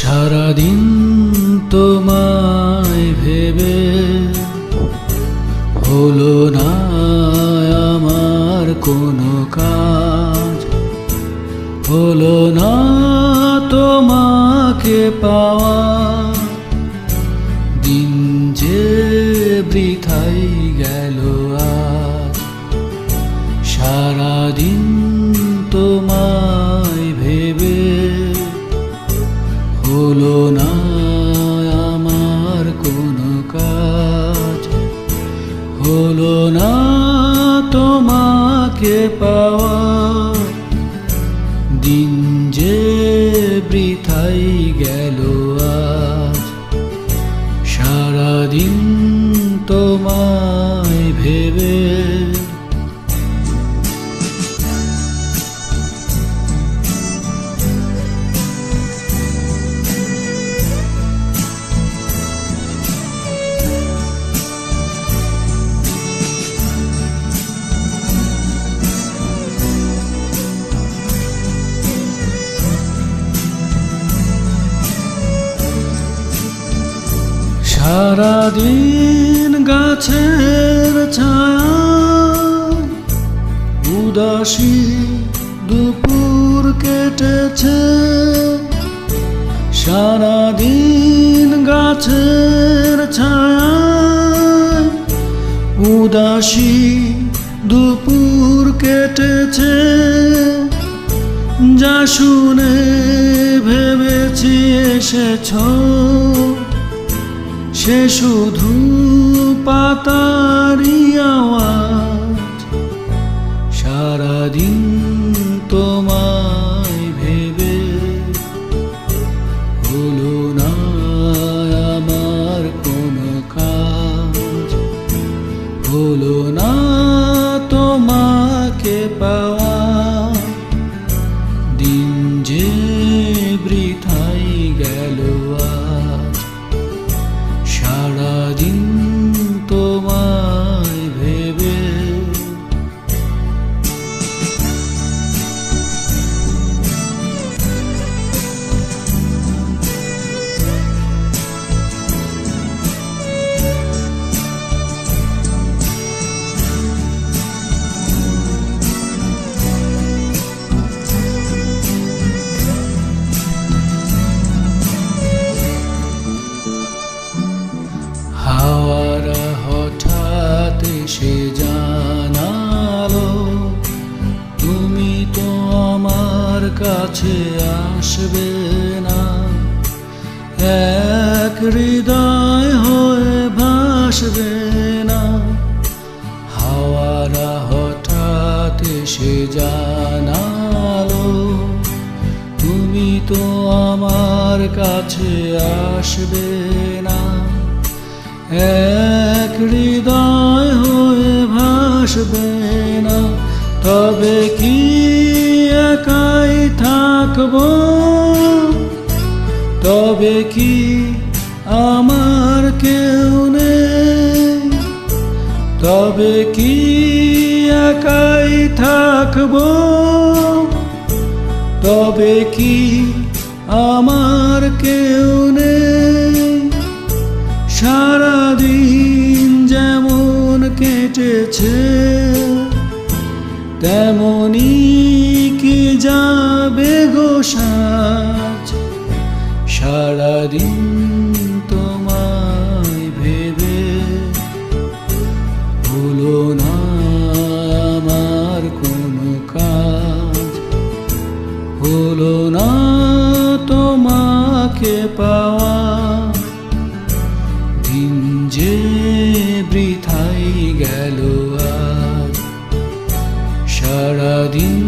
সারাদিন তোমায় ভেবে হলো না আমার কোনো কাজ, হলো না তোমাকে পাওয়া। দিন যে বৃথাই গেল আজ, সারাদিন তোমায় ভেবে হলো না আমার কোনো কাজ, হলো না তোমাকে পাওয়া। দিন যে বৃথাই গেল আজ, সারাদিন তোমায় ভেবে। সারাদিন গাছের ছায়ায় উদাসী দুপুর কেটেছে, সারাদিন গাছের ছায়ায় উদাসী দুপুর কেটেছে। যা শুনে ভেবেছি এসেছ, সে শুধু পাতারি আওয়াজ। সারাদিন তোমায় ভেবে হলো না আমার কোনো কাজ, হলো না তোমাকে পাওয়া। দিন যে বৃথাই গেল আজ, সারাদিন তোমায় ভেবে। হাওয়ারা হঠাৎ এসে জানালো, তুমি তো আমার কাছে আসবে না। এক হৃদয় হয়ে ভাসবে না। হাওয়ারা হঠাৎ এসে জানালো, তুমি তো আমার কাছে আসবে না। এক হৃদয় হয়ে ভাসবে না। তবে কি একাই থাকবো? তবে কি আমার কেউ নেই? তবে কি একাই থাকবো? তবে কি আমার কেউ নেই? সারাদিন যেমন কেটেছে, তেমনি কি যাবে গো সাজ। সারাদিন তোমায় ভেবে হলো না আমার কোনো কাজ, হলো না তোমাকে পাওয়া। দিন যে বৃথাই গেল আজ, সারাদিন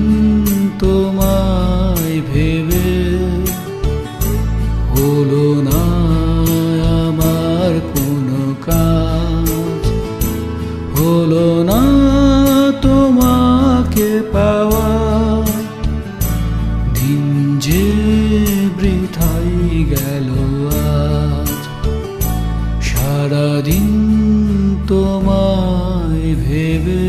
তোমায় ভেবে হলো না আমার কোনো কাজ, হলো না তোমাকে পাওয়া। দিন যে বৃথাই গেল আজ, সারাদিন তোমায় ভেবে।